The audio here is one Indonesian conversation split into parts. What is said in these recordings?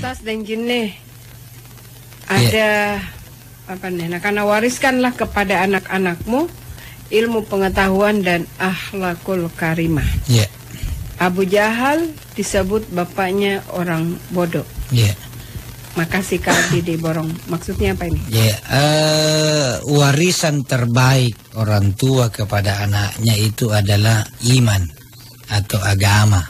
Ustaz dan gini ada apa nih? Nah, karena wariskanlah kepada anak-anakmu ilmu pengetahuan dan akhlakul karimah. Abu Jahal disebut bapaknya orang bodoh. Makasih Kak Didi Borong. Maksudnya apa ini? Warisan terbaik orang tua kepada anaknya itu adalah iman atau agama.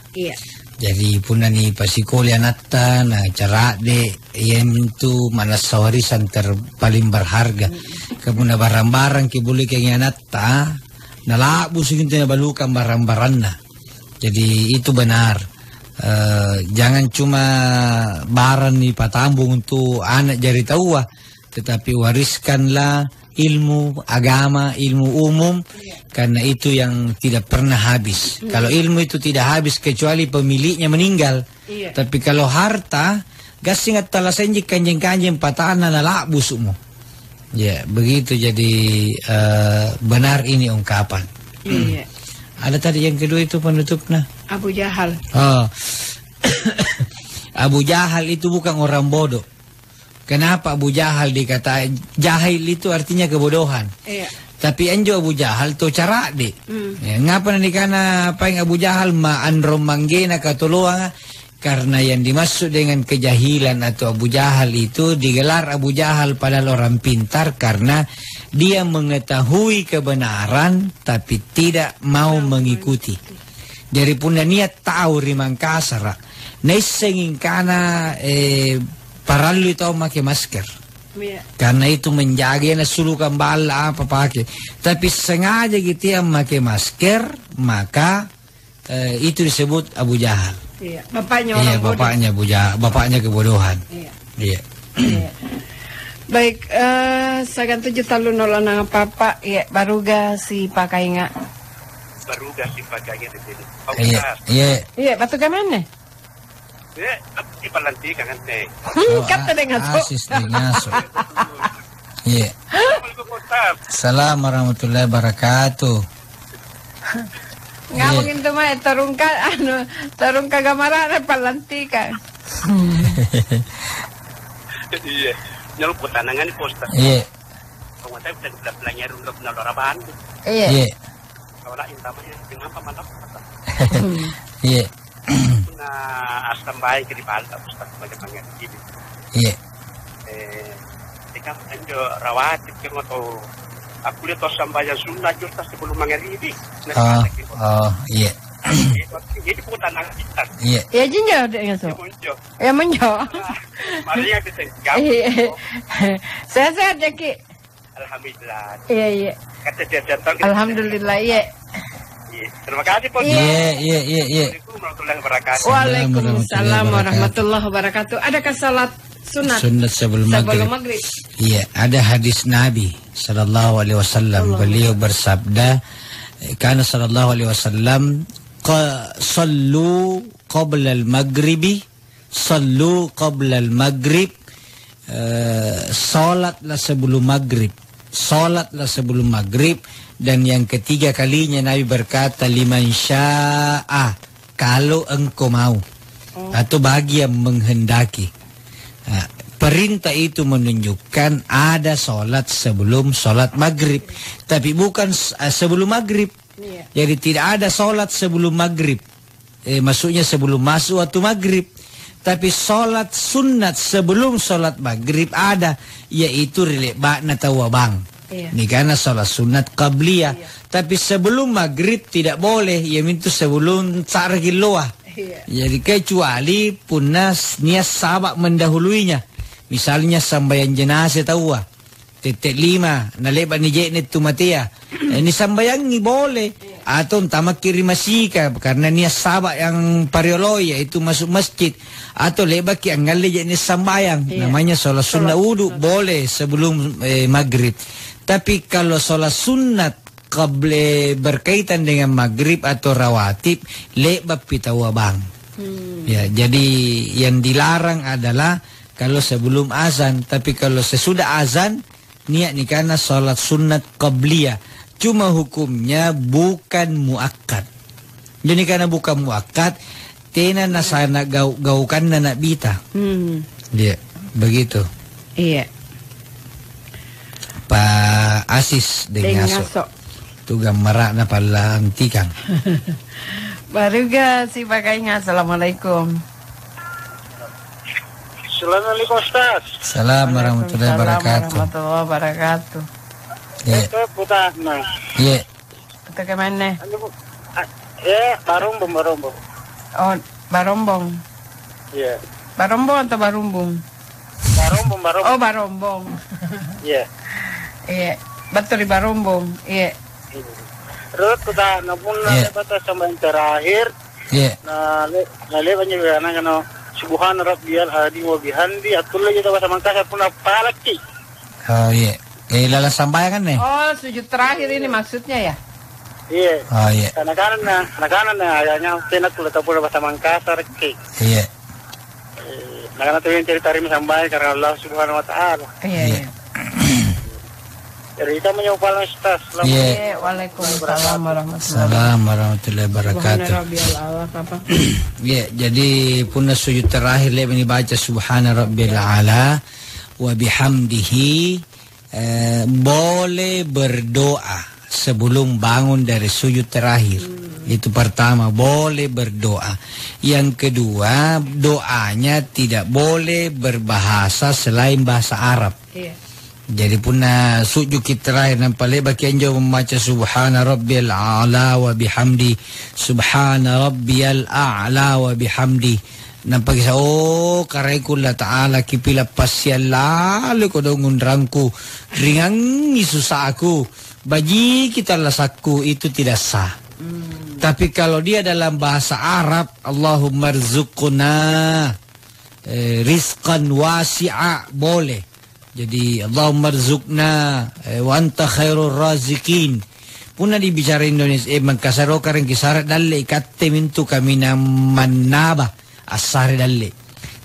Jadi punani pasikulia natta na cara de yang itu mana warisan paling berharga. Kemudian barang-barang kibuli kaya natta nalabu segintu na balukan barang-barangna. Jadi itu benar. Jangan cuma barang nih patambung untuk anak jari tahuah, tetapi wariskanlah ilmu agama, ilmu umum, karena itu yang tidak pernah habis. Kalau ilmu itu tidak habis kecuali pemiliknya meninggal. Tapi kalau harta, gasingat talasenji kanjeng-kanjeng patana nalak busukmu. Ya, begitu. Jadi benar ini ungkapan. Ada tadi yang kedua itu penutupnya Abu Jahal. Abu Jahal itu bukan orang bodoh. Kenapa Abu Jahal dikata jahil itu artinya kebodohan. Tapi anjo Abu Jahal to cara de. Ngapa nanti karena apa yang Abu Jahal ma androm manggena katuluang, karena yang dimaksud dengan kejahilan atau Abu Jahal itu digelar Abu Jahal padahal orang pintar karena dia mengetahui kebenaran tapi tidak mau mengikuti. Dari punya niat tahu rimang kasara. Nesengin karena parallu itu pakai masker. Karena itu menjaga na sulukan bala apa pakai. Tapi sengaja gitu yang pakai masker, maka itu disebut Abu Jahal. Bapaknya orang bodoh. Bapaknya Abu Jahal, bapaknya kebodohan. Baik, sagan 7 tahun nolong papa, baruga si pakai nggak? Baruga si pakai di sini. Iya, batu ke mana? Di Palantikan kan teh. Kata dengan so. Asis dengaso. Assalamualaikum warahmatullahi wabarakatuh. Ngomongin tuh mah tarung kagamaran Palantikan. Iya. Nyaluk tanangan ni posta. Kung matay udah belanja untuk nalaraban. Wala yung tama yun. Tingnan pa manap. Na asam bahay ke di palda posta sebagai pangeran ini. Tika penjo rawatib ke moto. Aku lihat sambayan sunnah juta sebelum mangeribi. Jadi bukan tanah kita. Ya jinjo dengan so. Ya menjo. Maria kita Sehat ya Ki. Alhamdulillah. Iya. Kata dia datang. Alhamdulillah iya. Terima kasih Pak. Waalaikumsalam warahmatullahi wabarakatuh. Adakah salat sunat sebelum maghrib? Iya, ada hadis Nabi sallallahu alaihi wasallam. Beliau bersabda, kana sallallahu alaihi wasallam sallu qabla al-maghribi, sallu qabla al-maghrib, salatlah sebelum maghrib, salatlah sebelum maghrib. Dan yang ketiga kalinya Nabi berkata, liman sya'a, kalau engkau mau, atau bagi yang menghendaki. Nah, perintah itu menunjukkan ada sholat sebelum sholat maghrib, tapi bukan sebelum maghrib. Jadi tidak ada sholat sebelum maghrib, maksudnya sebelum masuk waktu maghrib. Tapi sholat sunat sebelum sholat maghrib ada, yaitu rilek bakna tawabang. Ini karena sholat sunat qabliyah. Tapi sebelum maghrib tidak boleh, ya itu sebelum sargil loah. Jadi kecuali punas niat sabak mendahuluinya. Misalnya sambayan jenazah tahu titik 5 nalebat ni jeknet tu matia. Ini sambayangi boleh. Atau entama kirim masika karena niat sabak yang parioloy yaitu masuk masjid. Atau lebak yang ngalih jeknet sambayang. Namanya sholat sunnah wudu boleh sebelum maghrib. Tapi kalau sholat sunat berkaitan dengan maghrib atau rawatib, lebak pitawabang. Ya, jadi yang dilarang adalah kalau sebelum azan. Tapi kalau sesudah azan, niat nih karena sholat sunat qabliyah. Cuma hukumnya bukan muakkad. Jadi karena bukan muakkad, tena nasana gaukan na bita. Iya, begitu. Iya. Pa Asis Dengaso. Tugang marak na pala tikang. Baru ga si Pakainya. Assalamualaikum. Assalamualaikum Ustaz. Assalamualaikum warahmatullahi wabarakatuh. Warahmatullahi wabarakatuh. Iya. Putar nah. Iya. Itu ke mana? Barombong. Oh, Barombong. Iya. Barombong atau Barumbung? Barombong. Oh, Barombong. Iya. Iya, betul di Barombong. Iya. Terus kita napun batas sama yang terakhir. Iya. Nah, banyak anak Subhana Rabbiyal Adi wa bihamdi atul lagi kita bahasa Mangkasa pun apa lagi. Oh iya. Lalas sambayan kan nih? Oh, sujud terakhir ini maksudnya ya? Iya. Oh iya. Anak-anak ayahnya tenak kulit tapur bahasa Mangkasa lagi. Iya. Anak-anak tuh yang cerita ini sampai karena Allah Subhanahu Wa Taala. Iya. Jadi kita menyapa Ustaz. Iya. Waalaikumsalam warahmatullahi wabarakatuh. Iya, jadi punna sujud terakhir le ini baca Subhana Rabbil A'la wa bihamdihi. Boleh berdoa sebelum bangun dari sujud terakhir. Itu pertama, boleh berdoa. Yang kedua, doanya tidak boleh berbahasa selain bahasa Arab. Iya. Jadi punna sujud terakhir nampak bagi anjo membaca Subhana Rabbiyal A'la wa bihamdi. Subhana Rabbiyal A'la wa bihamdi. Nampak isa, karaikullah ta'ala kipila pasyal lalu ko daw ngundrangku ringang isusa aku baji kita lasakku, itu tidak sah. Tapi kalau dia dalam bahasa Arab, Allahumma rzuqna rizqan wasi'a, boleh. Jadi Allahumma rzuqna wa anta khairur razikin. Puna dibicara Indonesia mangkasaro kareng kisara dalle ikatte mintu kami na manaba asar dalle.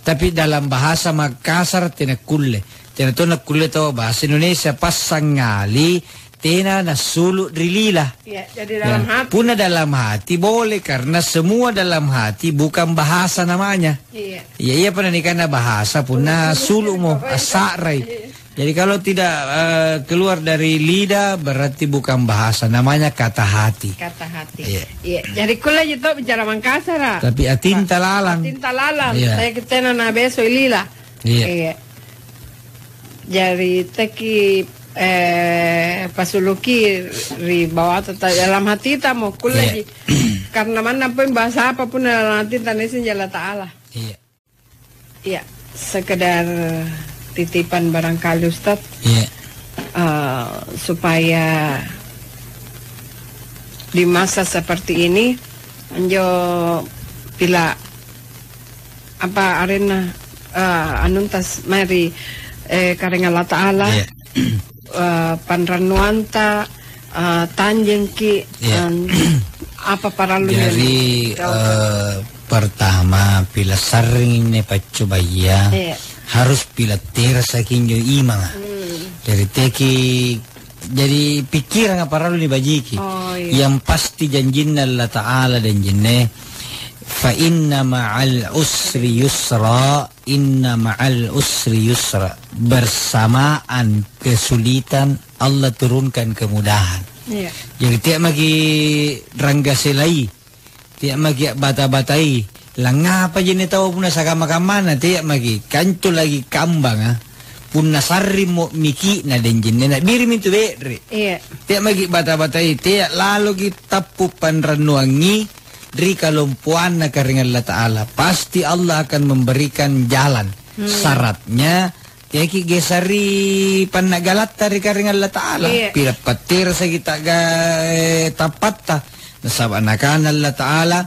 Tapi dalam bahasa Makassar tinakulle. Tinakulle to bahasa Indonesia pasangali tina nasulu rilila. Ya, jadi dalam hati. Puna dalam hati boleh karena semua dalam hati bukan bahasa namanya. Iya. Iya pernah nikah bahasa puna sulu mo asarai. Jadi kalau tidak keluar dari lidah berarti bukan bahasa, namanya kata hati. Kata hati. Iya. Iya. Jadi kula itu bicara Mangkasar. Tapi atinta lalang. Atinta lalang. Iya. Saya ketena na beso ilila. Iya. Jadi teki pasuluki ri bawah atau dalam hati tamu kula Iya. karena mana pun bahasa apapun dalam hati tanesin jalla ta'ala. Iya. Iya. Sekedar titipan barangkali Ustaz. Iya. Supaya di masa seperti ini anjo pila apa arena anuntas mari kareng Allah Ta'ala panranuanta tanjengki apa paralu jadi pertama pila sering ne pacubaya harus pila terasa kinjo imang dari teki jadi pikiran apa paralu ni bajiki yang pasti janjinna Allah Ta'ala dan jinne fa inna ma'al usri yusra, inna ma'al usri yusra, bersamaan kesulitan Allah turunkan kemudahan. Jadi tiap magi rangga selai, tiap magi bata-batai langapa jene tahu puna sakama kamana tiap magi kancu lagi kambang punna sarri mo miki na denjin na biri mintu bere. Tiap magi bata-batai tiap lalu kita tapupan ranuangi dari kalumpuan na karing Allah Ta'ala. Pasti Allah akan memberikan jalan. Syaratnya tiaki gesari panagalat dari karing Allah Ta'ala. Pila patir sa kita tapat ta. Nasabanakan Allah Ta'ala.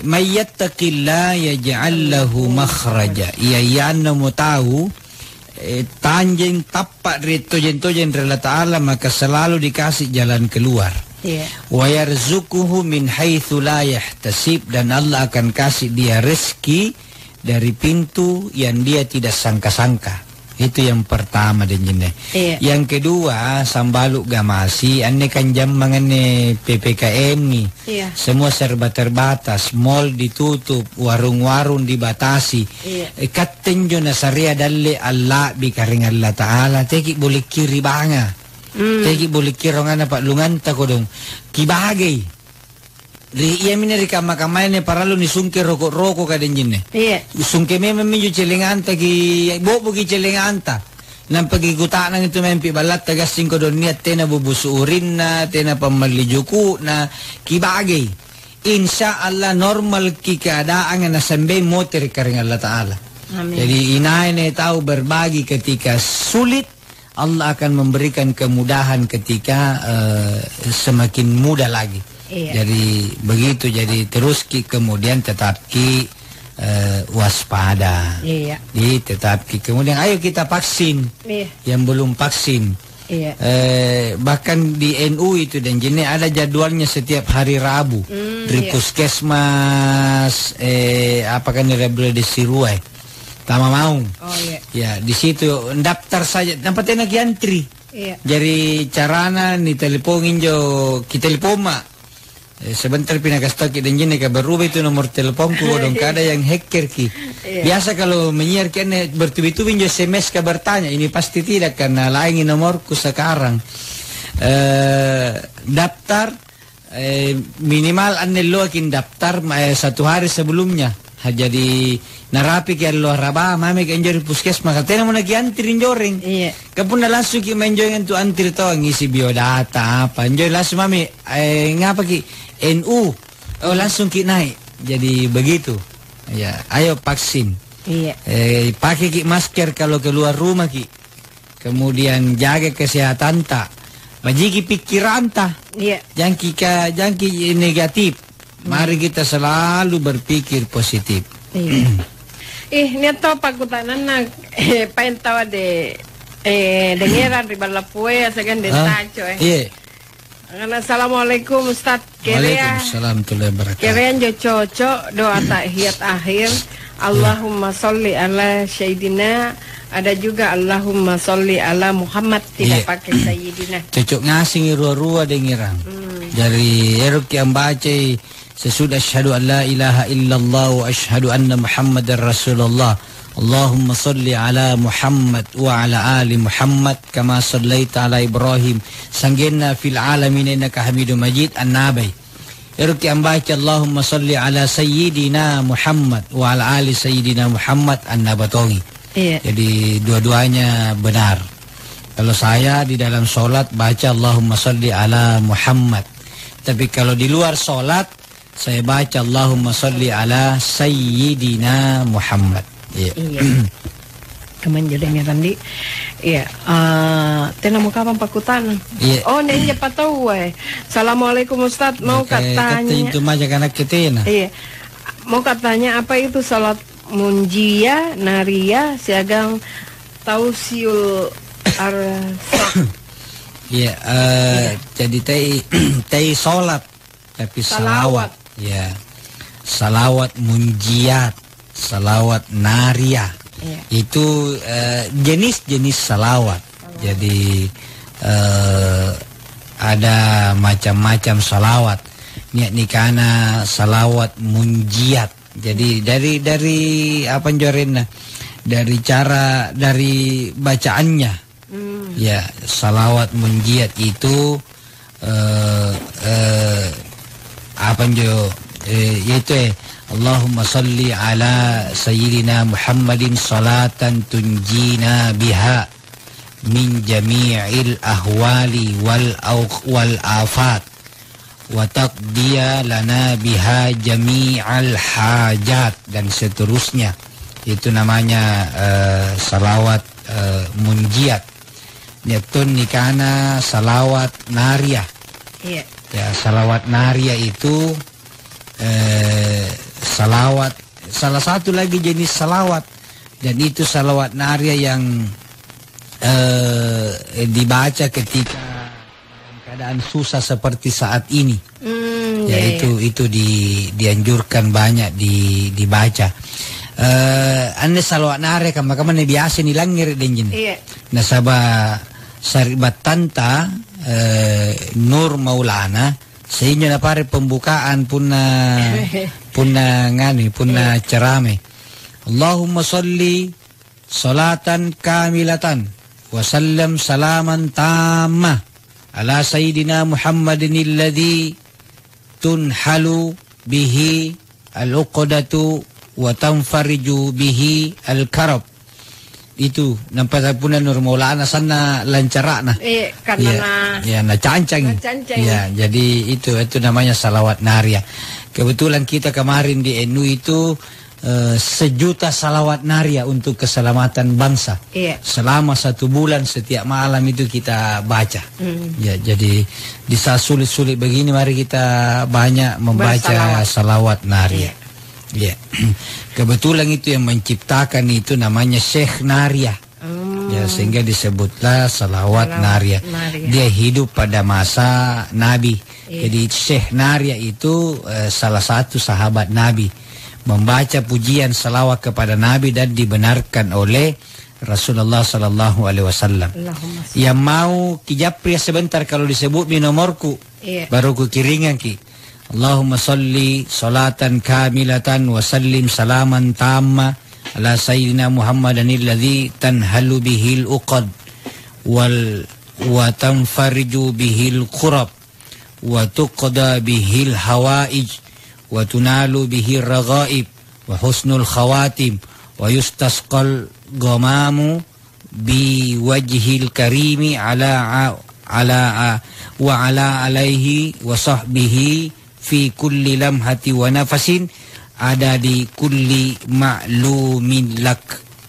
May yattaqillah yaj'al lahu makhraja. Iyan na mo tahu tanjeng tapak rito jento Allah Ta'ala maka selalu dikasih jalan keluar. Wa yarzuquhu min haitsu la yahtasib, dan Allah akan kasih dia rezeki dari pintu yang dia tidak sangka-sangka. Itu yang pertama dan jene. Yang kedua, sambaluk gamasi anne kan jam mangane PPKM nih. Semua serba terbatas, mall ditutup, warung-warung dibatasi. Katten na saria dalle Allah bikaring Allah Ta'ala teki boleh kiri banga. Teki boleh kirongana pak lunganta kodong kibagay. Iya mineri kama-kamay ne para lo ni sungke rokok-rokok kaden jinne. Sungke memang minju celenganta ki bobo ki celenganta. Nang pagiguta nang itu mempi balat tagas singko don niat tena bubusu urin na tena pamalijuku na kibagay. Insya Allah normal ki keadaan na sampai motor karing Allah Ta'ala. Jadi inay ne tahu berbagi ketika sulit. Allah akan memberikan kemudahan ketika semakin mudah lagi. Jadi begitu, jadi terus kemudian tetap waspada. Tetap kemudian ayo kita vaksin yang belum vaksin. Bahkan di NU itu dan jenis ada jadwalnya setiap hari Rabu di puskesmas apa kan di Siruai Tama Maung. Ya di situ daftar saja tempatnya lagi antri. Jadi carana nih teleponin jo kita telepoma. Sebentar pinakastok dan jenis berubah itu nomor teleponku dong kada yang hacker ki. Biasa kalau menyiarkan bertubi-tubi SMS ka bertanya, ini pasti tidak karena lain nomorku sekarang. Daftar minimal anelo akin daftar 1 hari sebelumnya. Jadi narapi ki allo raba mame ka enjor puskesmas katena mo nagi antri njoreng. Kapun na langsung ki menjoy tu antri to ngisi biodata apa enjoy langsung mame ngapa ki NU langsung ki naik. Jadi begitu. Ya, ayo vaksin. Pakai ki masker kalau keluar rumah ki. Kemudian jaga kesehatan ta. Bajiki pikiran ta. Jangan ki negatif. Mari kita selalu berpikir positif. Neto pagkutanan na paintawa de dengeran ribala pue asagan de tacho Assalamualaikum Ustaz. Waalaikumsalam warahmatullahi wabarakatuh. Kerean jo cocok doa tahiyat akhir. Allahumma sholli ala Sayyidina. Ada juga Allahumma sholli ala Muhammad, tidak pakai Sayyidina. Cocok ngasih rua-rua dengeran. Dari eruk yang baca sesudah asyhadu an la ilaha illallah wa asyhadu anna Muhammadar Rasulullah. Allahumma salli ala Muhammad wa ala ali Muhammad kama sallaita ala Ibrahim sanggena fil alamin innaka Hamidum Majid an-nabai. Erki ambaca Allahumma salli ala Sayyidina Muhammad wa ala ali Sayyidina Muhammad an-nabatongi. Jadi dua-duanya benar. Kalau saya di dalam sholat baca Allahumma salli ala Muhammad. Tapi kalau di luar sholat saya baca Allahumma salli ala Sayyidina Muhammad. Kemen jadi ngerandi. Tena mau kapan pakutan? Oh, nenya patau we. Assalamualaikum Ustaz, mau katanya. Kata itu majak anak kita. Mau katanya apa itu salat munjia, naria, siagang tausiul arsa. Jadi tei salat tapi salawat. Salawat munjiat. Salawat naria itu jenis-jenis salawat. Jadi ada macam-macam salawat. Niat nikana salawat munjiat. Jadi dari apa jorena? Dari cara dari bacaannya. Ya, salawat munjiat itu apa jo yaitu Allahumma salli ala Sayyidina Muhammadin salatan tunjina biha min jami'il ahwali wal afat wa taqdiya lana biha jami'al hajat dan seterusnya. Itu namanya salawat munjiat. Nyetun nikana salawat naria. Ya, salawat naria itu salawat, salah satu lagi jenis salawat, dan itu salawat naria yang dibaca ketika dalam keadaan susah seperti saat ini. Itu dianjurkan banyak dibaca. Ane salawat nare kama ne biasa ni langir denjin. Iya. Nasaba saribat tanta Nur Maulana sehingga na pare pembukaan punna ngani punna cerame. Allahumma salli salatan kamilatan wa sallam salaman tamma ala sayyidina Muhammadin alladhi tunhalu bihi al-uqdatu wa tanfariju bihi al-karab. Itu nampak pun Nur Maulana sana lancara nah. Karena na cancang. Ya, jadi itu namanya salawat naria. Kebetulan kita kemarin di NU itu 1 juta salawat naria untuk keselamatan bangsa. Selama 1 bulan setiap malam itu kita baca. Ya, jadi di saat sulit-sulit begini mari kita banyak membaca salawat naria. Ya, kebetulan itu yang menciptakan itu namanya Syekh Naria. Ya, sehingga disebutlah salawat naria. Dia hidup pada masa Nabi. Jadi Syekh Naria itu salah satu sahabat Nabi. Membaca pujian salawat kepada Nabi dan dibenarkan oleh Rasulullah Sallallahu Alaihi Wasallam. Yang mau kijapri sebentar kalau disebut nomorku, baru ku kiringan ki. Allahumma salli salatan kamilatan wa sallim salaman tamma ala sayyidina Muhammadan alladhi tanhalu bihil uqad wa tanfariju bihil qurab wa tuqda bihil hawaij wa tunalu bihil raghaib wa husnul khawatim wa yustasqal ghamamu bi wajhil karimi ala alaihi wa sahbihi fi kulli lamhati wa nafasin ada di kulli ma'lumin lak.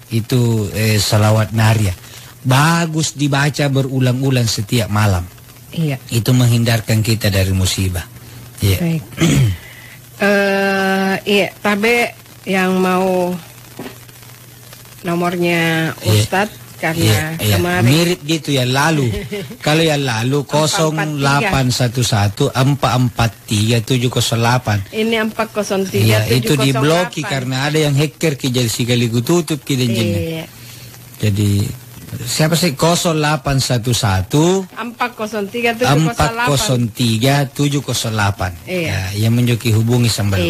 Itu salawat naria. Bagus dibaca berulang-ulang setiap malam. Iya. Itu menghindarkan kita dari musibah. Iya. Baik. Iya, tapi yang mau nomornya Ustadz karena kemarin mirip gitu ya lalu. Kalau yang lalu 0811 443 708. Ini 403 ya, itu dibloki karena ada yang hacker ki jadi sekaligus tutup ki dan Jadi siapa sih 0811 403 708. Ya, yang menjoki hubungi sambil.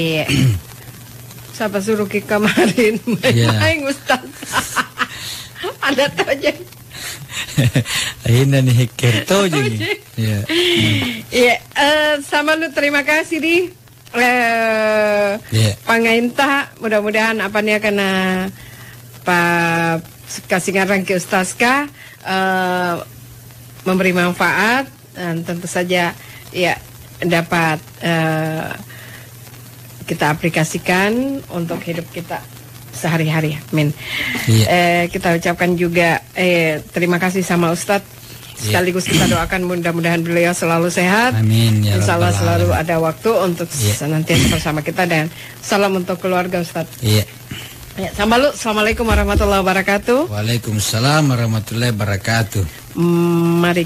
Siapa suruh ki kemarin main Ustaz. Ada toje. Akhirnya nih hacker toje. Iya, sama lu terima kasih di Pangainta. Mudah-mudahan apa nih karena Pak kasih ngarang ke Ustazka memberi manfaat dan tentu saja ya dapat kita aplikasikan untuk hidup kita sehari-hari. Amin. Kita ucapkan juga terima kasih sama Ustadz. Sekaligus kita doakan mudah-mudahan beliau selalu sehat. Amin. Ya Insya Allah selalu ada waktu untuk senantiasa bersama kita dan salam untuk keluarga Ustadz. Sama lu, assalamualaikum warahmatullahi wabarakatuh. Waalaikumsalam warahmatullahi wabarakatuh. Mari